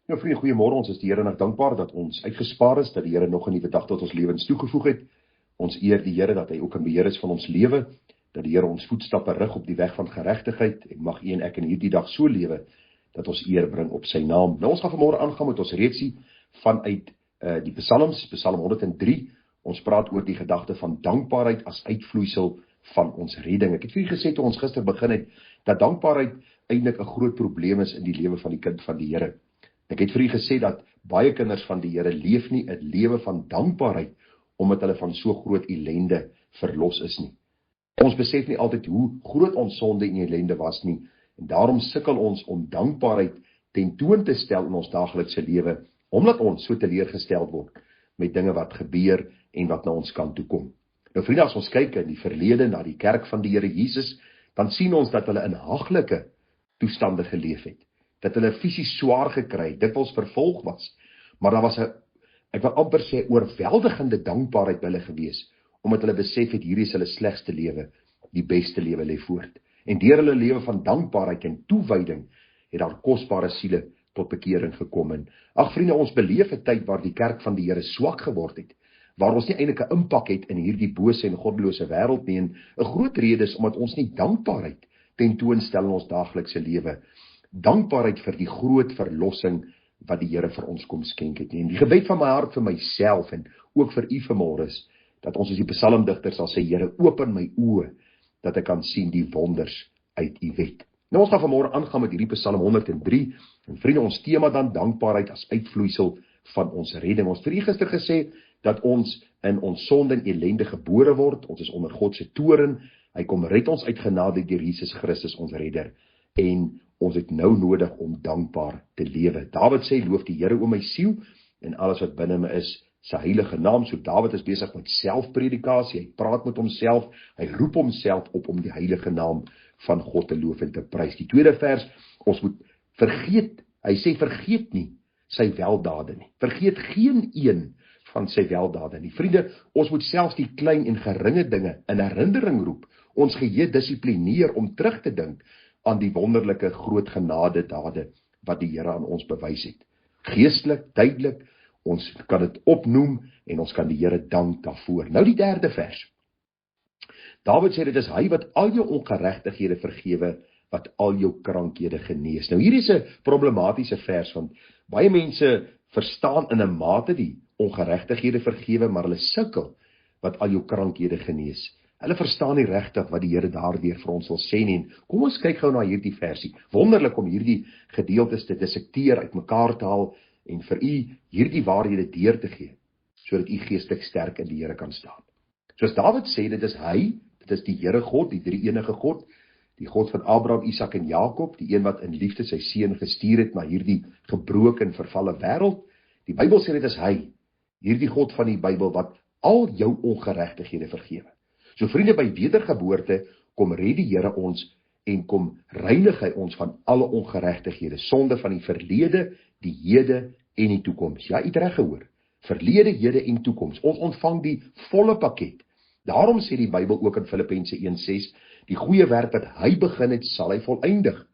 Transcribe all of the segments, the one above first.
Nou vriende, goeiemôre, ons is die Here nog dankbaar dat ons uitgespaar is, dat die Here nog 'n nuwe dag tot ons lewens toegevoeg het. Ons eer die Here dat hy ook in beheer is van ons lewe, dat die Here ons voetstappe rig op die weg van geregtigheid, en mag u en ek in hierdie dag so lewe, dat ons eer bring op sy naam. Nou ons gaan vanmôre aangaan met ons reeksie vanuit die Psalms, Psalm 103, ons praat oor die gedagte van dankbaarheid as uitvloeisel van ons redding. Ek het vir u gesê toe ons gister begin het, dat dankbaarheid eintlik 'n groot probleem is in die lewe van die kind van die Here. Ek het vir u gesê dat baie kinders van die Here leef nie 'n lewe van dankbaarheid, omdat hulle van so groot ellende verlos is nie. Ons besef nie altyd hoe groot ons sonde en ellende was nie, en daarom sukkel ons om dankbaarheid tentoon te stel in ons daaglikse lewe, omdat ons so teleurgestel word met dinge wat gebeur en wat na ons kant toe kom. Nou vriende, as ons kyk in die verlede na die kerk van die Here Jesus, dan sien ons dat hulle in haglike toestande geleef het, dat hulle fisies swaar gekry, dikwels vervolg was, maar daar was 'n, ek wil amper sê, oorweldigende dankbaarheid by hulle gewees, omdat hulle besef het, hierdie is hulle slegste lewe, die beste lewe lê voort. En deur hulle lewe van dankbaarheid en toewyding, het daar kosbare siele tot bekering gekom. En ag vriende, ons beleef 'n tyd waar die kerk van die Here swak geword het, waar ons nie eintlik 'n impak het in hierdie bose en goddelose wêreld nie, en 'n groot rede is omdat ons nie dankbaarheid tentoonstel in ons daaglikse lewe. Dankbaarheid vir die groot verlossing wat die Here vir ons kom skenk het nie. En die gebed van my hart vir myself en ook vir u vanmôre is, dat ons as die psalmdigter sal sê, Here, open my oë, dat ek kan sien die wonders uit u wet. Nou ons gaan vanmôre aangaan met hierdie Psalm 103, en vriende, ons tema dan dankbaarheid as uitvloeisel van ons redding. Ons het vir u gister gesê, dat ons in ons sonde en ellende gebore word, ons is onder God se toorn, hy kom red ons uit genade deur Jesus Christus ons redder, en ons het nou nodig om dankbaar te lewe. Dawid sê, loof die Here o my siel, en alles wat binne my is, sy heilige naam. So Dawid is besig met selfpredikasie, hy praat met homself, hy roep homself op om die heilige naam van God te loof en te prys. Die tweede vers, ons moet vergeet, hy sê vergeet nie sy weldade nie, vergeet geen een van sy weldade nie. Vriende, ons moet selfs die klein en geringe dinge in herinnering roep, ons geheue dissiplineer om terug te dink aan die wonderlike groot genadedade wat die Here aan ons bewys het. Geestelik, duidelik, ons kan dit opnoem en ons kan die Here dank daarvoor. Nou die derde vers. Dawid sê, dit is hy wat al jou ongeregtighede vergewe, wat al jou krankhede genees. Nou hier is 'n problematiese vers, want baie mense verstaan in 'n mate die ongeregtighede vergewe, maar hulle sukkel wat al jou krankhede genees. Hulle verstaan nie regtig wat die Here daardeur vir ons wil sê nie. Kom ons kyk gou na hierdie versie. Wonderlik om hierdie gedeeltes te dissekteer, uitmekaar te haal en vir u hierdie waarhede deur te gee, sodat u geestelik sterk in die Here kan staan. Soos Dawid sê, dit is hy, dit is die Here God, die drie-enige God, die God van Abraham, Isak en Jakob, die een wat in liefde sy seun gestuur het na hierdie gebroke en vervalle wêreld. Die Bybel sê dit is hy, hierdie God van die Bybel, wat al jou ongeregtighede vergewe. So vriende, by wedergeboorte kom red die Here ons en kom reinig hy ons van alle ongeregtighede, sonde van die verlede, die hede en die toekoms. Ja, u het reg gehoor. Verlede, hede en toekoms. Ons ontvang die volle pakket. Daarom sê die Bybel ook in Filippense 1:6, die goeie werk wat hy begin het, sal hy volëindig.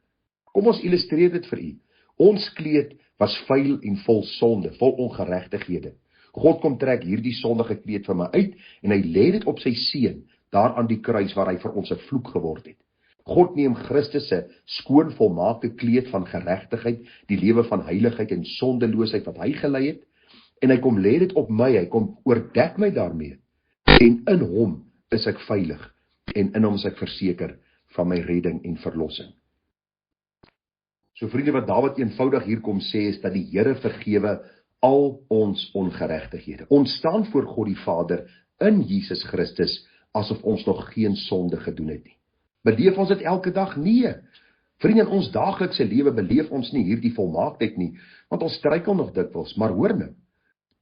Kom ons illustreer dit vir u. Ons kleed was vuil en vol sonde, vol ongeregtighede. God kom trek hierdie sondige kleed van my uit en hy lê dit op sy seun, daar aan die kruis waar hy vir ons 'n vloek geword het. God neem Christus se skoon volmaakte kleed van geregtigheid, die lewe van heiligheid en sondeloosheid wat hy gelei het, en hy kom lê dit op my, hy kom oordek my daarmee, en in hom is ek veilig, en in hom is ek verseker van my redding en verlossing. So vriende, wat Dawid eenvoudig hier kom sê, is dat die Here vergewe al ons ongeregtighede. Ons staan voor God die Vader in Jesus Christus, asof ons nog geen sonde gedoen het nie. Beleef ons dit elke dag? Nee. Vriende, in ons daaglikse lewe beleef ons nie hierdie volmaaktheid nie, want ons struikel nog dikwels, maar hoor nou.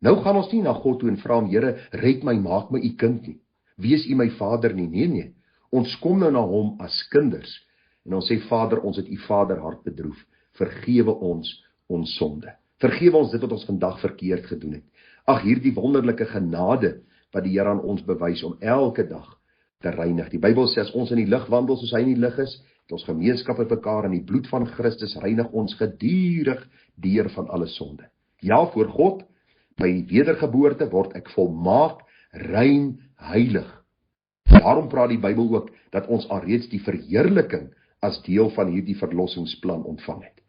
Nou gaan ons nie na God toe en vra hom, Here, red my, maak my u kind nie. Wees u my Vader nie. Nee. Ons kom nou na hom as kinders, en ons sê, Vader, ons het u Vaderhart bedroef. Vergewe ons sonde. Vergewe ons dit wat ons vandag verkeerd gedoen het. Ag, hierdie wonderlike genade wat die Here aan ons bewys om elke dag te reinig. Die Bybel sê, as ons in die lig wandel soos hy in die lig is, ons gemeenskap met mekaar, en die bloed van Christus reinig ons gedurig deur van alle sonde. Ja, voor God, by wedergeboorte word ek volmaak, rein, heilig. Daarom praat die Bybel ook, dat ons alreeds die verheerliking as deel van hierdie verlossingsplan ontvang het.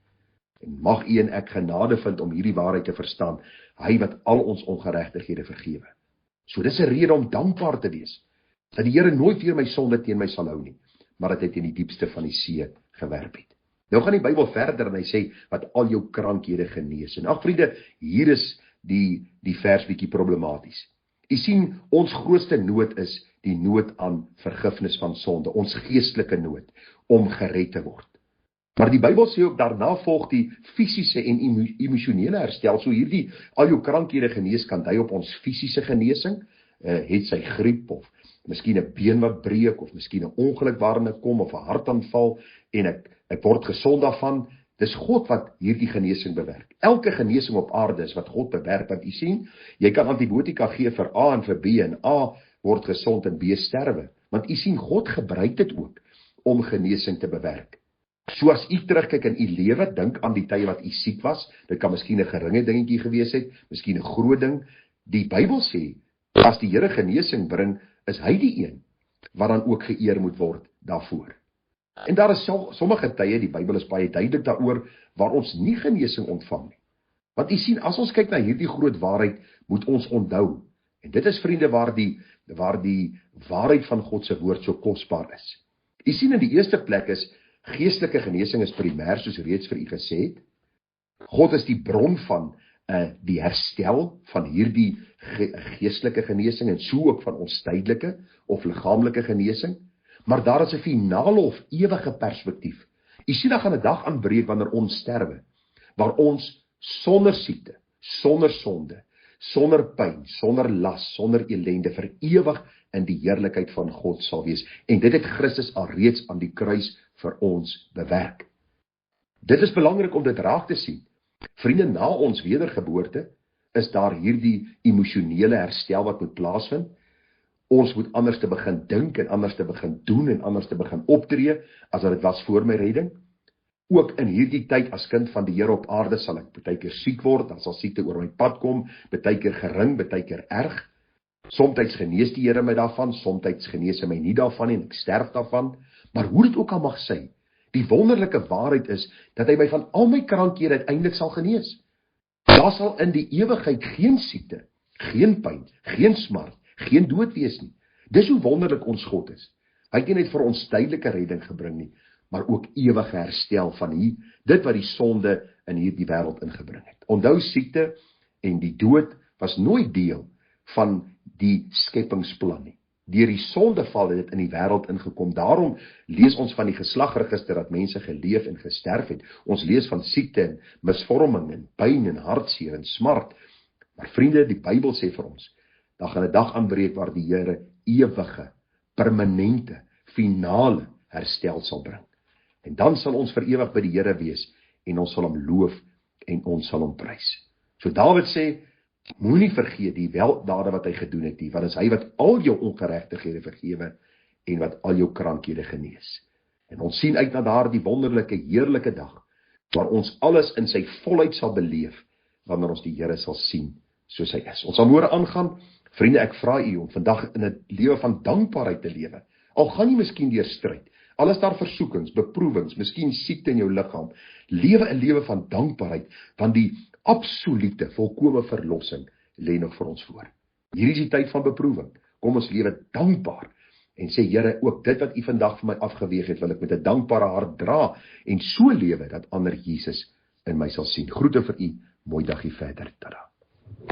En mag u en ek genade vind om hierdie waarheid te verstaan, hy wat al ons ongeregtighede vergewe. So dis 'n rede om dankbaar te wees, dat die Here nooit weer my sonde teen my sal hou nie, maar dat hy teen die diepste van die see gewerp het. Nou gaan die Bybel verder en hy sê, wat al jou krankhede genees. En ag vriende, hier is die vers bietjie problematies. U sien, ons grootste nood is die nood aan vergifnis van sonde, ons geestelike nood, om gered te word. Maar die Bybel sê ook, daarna volg die fisiese en emosionele herstel, so hierdie al jou krankhede genees kan dui op ons fisiese genesing, het sy griep, of miskien 'n been wat breek, of miskien 'n ongeluk waarin ek kom, of 'n hartaanval, en ek word gesond daarvan. Dis God wat hierdie genesing bewerk. Elke genesing op aarde is wat God bewerk, want u sien, jy kan antibiotika gee vir A en vir B, en A word gesond en B sterwe. Want u sien, God gebruik dit ook om genesing te bewerk. So as u terugkyk in u lewe, dink aan die tye wat u siek was, dit kan miskien 'n geringe dingetjie gewees het, miskien 'n groot ding. Die Bybel sê, as die Here genesing bring, is hy die een wat dan ook geëer moet word daarvoor. En daar is sommige tye, die Bybel is baie duidelik daaroor, waar ons nie genesing ontvang nie. Want u sien, as ons kyk na hierdie groot waarheid, moet ons onthou, en dit is vriende waar die waarheid van God se woord so kosbaar is. U sien, in die eerste plek is, geestelike genesing is primêr, soos reeds vir u gesê het. God is die bron van die herstel van hierdie geestelike genesing, en so ook van ons tydelike of liggaamlike genesing. Maar daar is 'n finale of ewige perspektief. U sien, daar gaan 'n dag aanbreek wanneer ons sterwe, waar ons sonder siekte, sonder sonde, sonder pyn, sonder las, sonder elende, vir ewig in die heerlikheid van God sal wees. En dit het Christus alreeds aan die kruis vir ons bewerk. Dit is belangrik om dit raak te sien. Vriende, na ons wedergeboorte is daar hierdie emosionele herstel wat moet plaasvind. Ons moet anders te begin dink, en anders te begin doen, en anders te begin optree, as dit was voor my redding. Ook in hierdie tyd as kind van die Here op aarde sal ek baie keer siek word, dan sal siekte oor my pad kom, baie keer gering, baie keer erg. Somtyds genees die Here my daarvan, somtyds genees hy my nie daarvan en ek sterf daarvan. Maar hoe dit ook al mag sy, die wonderlike waarheid is, dat hy my van al my krankhede uiteindelik sal genees. Daar sal in die ewigheid geen siekte, geen pyn, geen smart, geen dood wees nie. Dis hoe wonderlik ons God is. Hy het nie net vir ons tydelike redding gebring nie, maar ook ewige herstel van dit wat die sonde in hierdie wêreld ingebring het. Onthou, siekte en die dood was nooit deel van die skepingsplan nie. Deur die sondeval het dit in die wêreld ingekom. Daarom lees ons van die geslagregister dat mense geleef en gesterf het. Ons lees van siekte en misvorming en pyn en hartseer en smart. Maar vriende, die Bybel sê vir ons, daar gaan 'n dag aanbreek waar die Here ewige, permanente, finale herstel sal bring. En dan sal ons vir ewig by die Here wees, en ons sal hom loof, en ons sal hom prys. So Dawid sê, moenie vergeet die weldade wat hy gedoen het nie, want is hy wat al jou ongeregtighede vergewe, en wat al jou krankhede genees. En ons sien uit na daardie wonderlike, heerlike dag, waar ons alles in sy volheid sal beleef, wanneer ons die Here sal sien, soos hy is. Ons sal môre aangaan. Vriende, ek vra u om vandag in 'n lewe van dankbaarheid te lewe. Al gaan jy miskien deur stryd, al is daar versoekings, beproewings, miskien siekte in jou liggaam, lewe 'n lewe van dankbaarheid, want die absolute, volkome verlossing lê nog vir ons voor. Hierdie is die tyd van beproewing. Kom ons lewe dankbaar en sê, Here, ook dit wat u vandag vir my afgeweeg het, wil ek met 'n dankbare hart dra en so lewe dat ander Jesus in my sal sien. Groete vir u, mooi dagie verder. Tada.